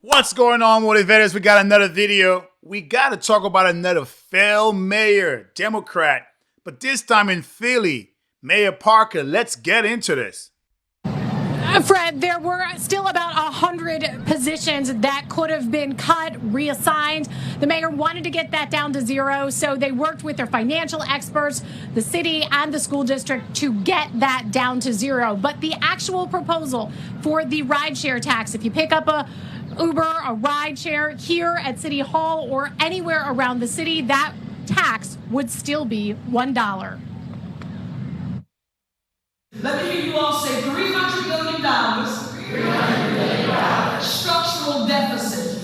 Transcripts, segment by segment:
What's going on, motivators? We got another video. We got to talk about another failed mayor, Democrat, but this time in Philly. Mayor Parker, let's get into this. Fred, there were still about 100 positions that could have been cut, reassigned. The mayor wanted to get that down to zero, so they worked with their financial experts, the city and the school district to get that down to zero. But the actual proposal for the rideshare tax, if you pick up a Uber, a rideshare here at City Hall or anywhere around the city, that tax would still be $1. Let me hear you all say $300 billion. Structural deficit.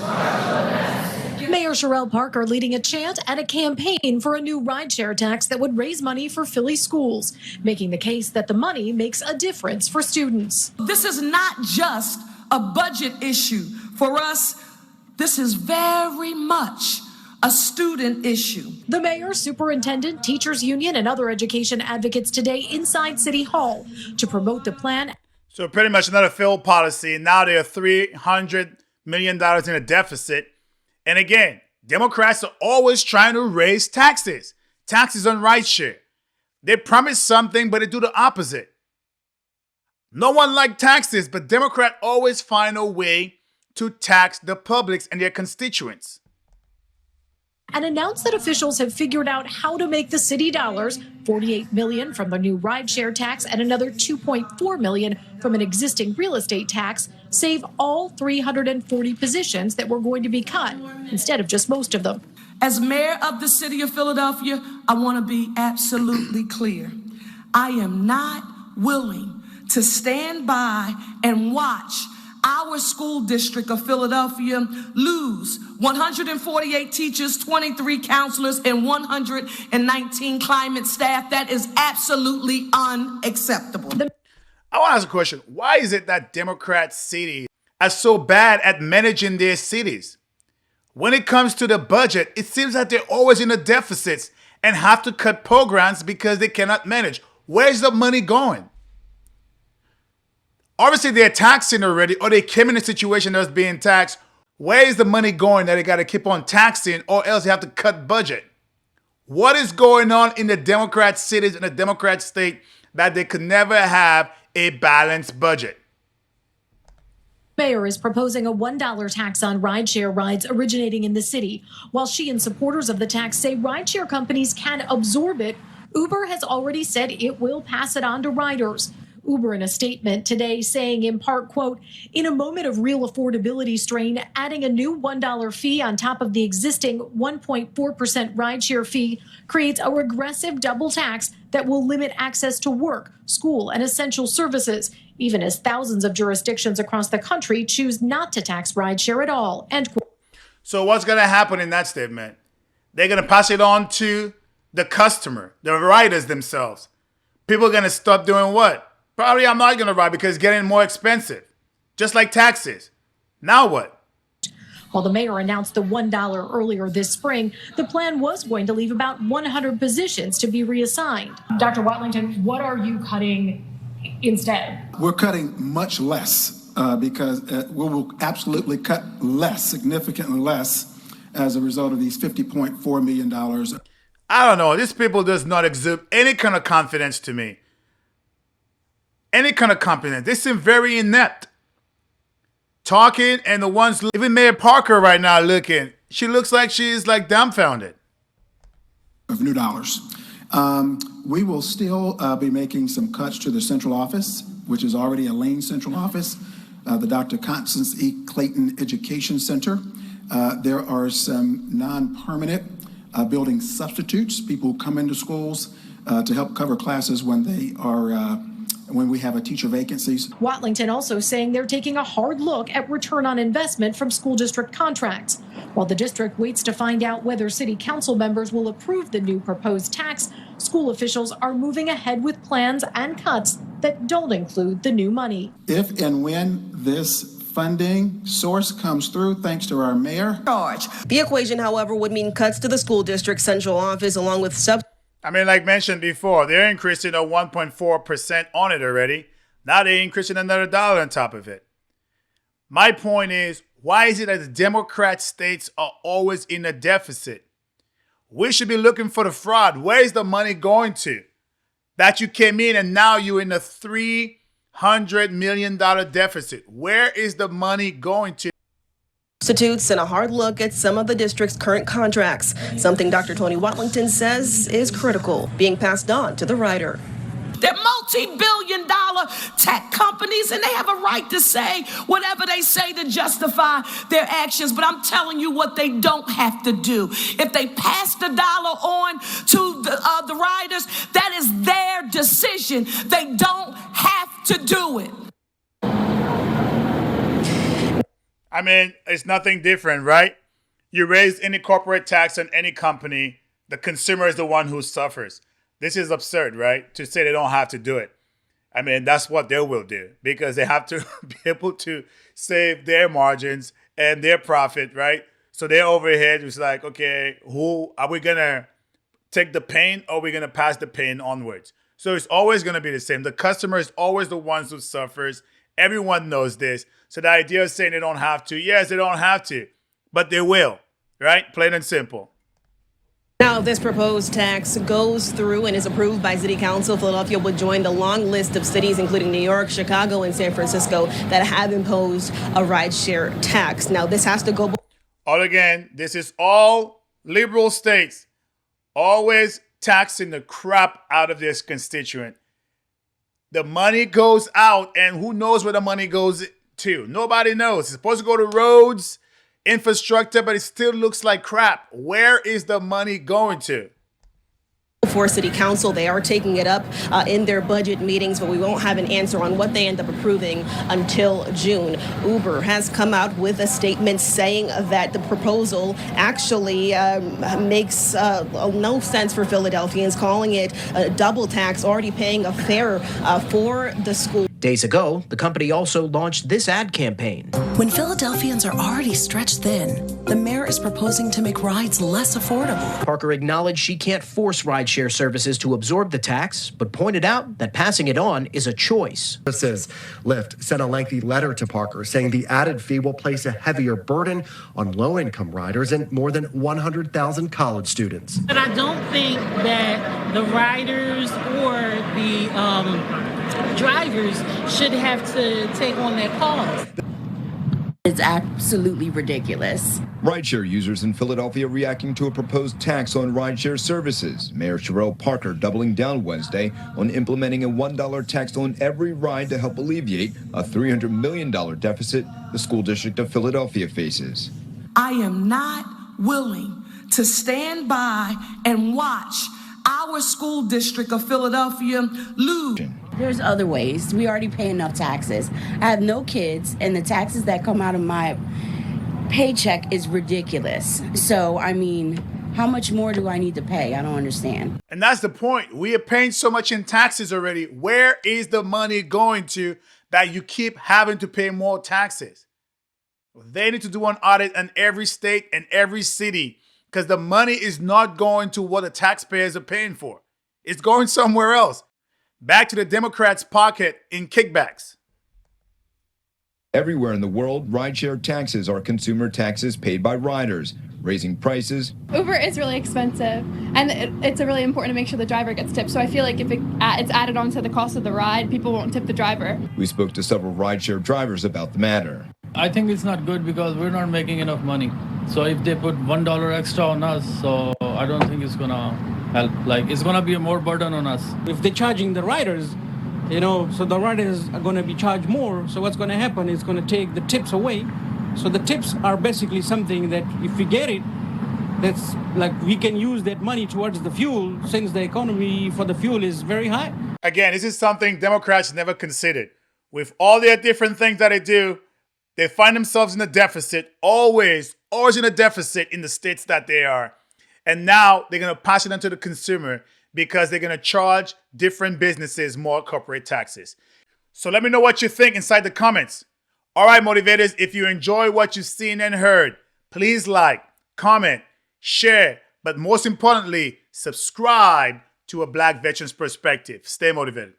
Mayor Sherrell Parker leading a chant and a campaign for a new rideshare tax that would raise money for Philly schools, making the case that the money makes a difference for students. This is not just a budget issue. For us, this is very much a student issue. The mayor, superintendent, teachers union, and other education advocates today inside City Hall to promote the plan. So pretty much another failed policy. Now they're $300 million in a deficit. And again, Democrats are always trying to raise taxes. Taxes on rideshare. They promise something, but they do the opposite. No one likes taxes, but Democrats always find a way to tax the publics and their constituents. And announced that officials have figured out how to make the city dollars, $48 million from the new rideshare tax and another $2.4 million from an existing real estate tax, save all 340 positions that were going to be cut instead of just most of them. As mayor of the city of Philadelphia, I want to be absolutely clear. I am not willing to stand by and watch our school district of Philadelphia lose 148 teachers, 23 counselors, and 119 climate staff. That is absolutely unacceptable. I want to ask a question. Why is it that Democrat cities are so bad at managing their cities? When it comes to the budget, it seems that they're always in the deficits and have to cut programs because they cannot manage. Where's the money going? Obviously, they're taxing already, or they came in a situation that's being taxed. Where is the money going that they got to keep on taxing, or else they have to cut budget? What is going on in the Democrat cities and the Democrat state that they could never have a balanced budget? Mayor is proposing a $1 tax on rideshare rides originating in the city. While she and supporters of the tax say rideshare companies can absorb it, Uber has already said it will pass it on to riders. Uber in a statement today saying in part, quote, in a moment of real affordability strain, adding a new $1 fee on top of the existing 1.4% rideshare fee creates a regressive double tax that will limit access to work, school, and essential services, even as thousands of jurisdictions across the country choose not to tax rideshare at all, end quote. So what's going to happen in that statement? They're going to pass it on to the customer, the riders themselves. People are going to stop doing what? Probably I'm not going to ride because it's getting more expensive, just like taxes. Now what? While the mayor announced the $1 earlier this spring, the plan was going to leave about 100 positions to be reassigned. Dr. Watlington, what are you cutting instead? We're cutting much less because we will absolutely cut less, significantly less, as a result of these $50.4 million. I don't know. These people does not exude any kind of confidence to me. Any kind of confidence. They seem very inept. Talking, and the ones, even Mayor Parker right now looking, she looks like she's like dumbfounded. Of new dollars. We will still be making some cuts to the central office, which is already a lean central office, the Dr. Constance E. Clayton Education Center. There are some non-permanent building substitutes, people who come into schools to help cover classes when they are when we have a teacher vacancies. Watlington also saying they're taking a hard look at return on investment from school district contracts. While the district waits to find out whether city council members will approve the new proposed tax, school officials are moving ahead with plans and cuts that don't include the new money. If and when this funding source comes through, thanks to our mayor. The equation, however, would mean cuts to the school district central office along with like mentioned before, they're increasing a 1.4% on it already. Now they're increasing another dollar on top of it. My point is, Why is it that the Democrat states are always in a deficit? We should be looking for the fraud. Where is the money going to? That you came in and now you're in a $300 million deficit. Where is the money going to? Institutes and a hard look at some of the district's current contracts, something Dr. Tony Watlington says is critical, being passed on to the rider. They're multi-billion-dollar tech companies, and they have a right to say whatever they say to justify their actions. But I'm telling you what they don't have to do. If they pass the dollar on to the riders, that is their decision. They don't have to do it. I mean, it's nothing different, right? You raise any corporate tax on any company, the consumer is the one who suffers. This is absurd, right? To say they don't have to do it. I mean, that's what they will do because they have to be able to save their margins and their profit, right? So their overhead is like, okay, who are we going to take the pain or are we going to pass the pain onwards? So it's always going to be the same. The customer is always the one who suffers. Everyone knows this. So the idea of saying they don't have to, yes, they don't have to, but they will, right? Plain and simple. Now, if this proposed tax goes through and is approved by City Council, Philadelphia would join the long list of cities, including New York, Chicago, and San Francisco, that have imposed a rideshare tax. Now, this has to go. All again, this is all liberal states always taxing the crap out of this constituent. The money goes out, and who knows where the money goes to? Nobody knows. It's supposed to go to roads, infrastructure, but it still looks like crap. Where is the money going to? For City Council, they are taking it up in their budget meetings, but we won't have an answer on what they end up approving until June. Uber has come out with a statement saying that the proposal actually makes no sense for Philadelphians, calling it a double tax, already paying a fare for the school. Days ago, the company also launched this ad campaign. When Philadelphians are already stretched thin, the mayor is proposing to make rides less affordable. Parker acknowledged she can't force rideshare services to absorb the tax, but pointed out that passing it on is a choice. Services Lyft sent a lengthy letter to Parker saying the added fee will place a heavier burden on low-income riders and more than 100,000 college students. But I don't think that the riders or the drivers should have to take on that cost. It's absolutely ridiculous. Rideshare users in Philadelphia reacting to a proposed tax on rideshare services. Mayor Sherelle Parker doubling down Wednesday on implementing a $1 tax on every ride to help alleviate a $300 million deficit the school district of Philadelphia faces. I am not willing to stand by and watch our school district of Philadelphia lose. There's other ways. We already pay enough taxes. I have no kids, and the taxes that come out of my paycheck is ridiculous. So, I mean, how much more do I need to pay? I don't understand. And that's the point. We are paying so much in taxes already. Where is the money going to that you keep having to pay more taxes? They need to do an audit in every state and every city because the money is not going to what the taxpayers are paying for. It's going somewhere else. Back to the Democrats' pocket in kickbacks. Everywhere in the world, rideshare taxes are consumer taxes paid by riders, raising prices. Uber is really expensive, and it's really important to make sure the driver gets tipped. So I feel like if it's added onto the cost of the ride, people won't tip the driver. We spoke to several rideshare drivers about the matter. I think it's not good because we're not making enough money. So if they put $1 extra on us, so I don't think it's gonna help. Like, it's gonna be a more burden on us. If they're charging the riders, so the riders are going to be charged more. So what's going to happen is going to take the tips away. So the tips are basically something that if we get it, that's like we can use that money towards the fuel since the economy for the fuel is very high. Again, this is something Democrats never considered. With all their different things that they do, they find themselves in a deficit, always in a deficit in the states that they are. And now they're going to pass it on to the consumer because they're going to charge different businesses more corporate taxes. So let me know what you think inside the comments. All right, motivators, if you enjoy what you've seen and heard, please like, comment, share, but most importantly, subscribe to A Black Veteran's Perspective. Stay motivated.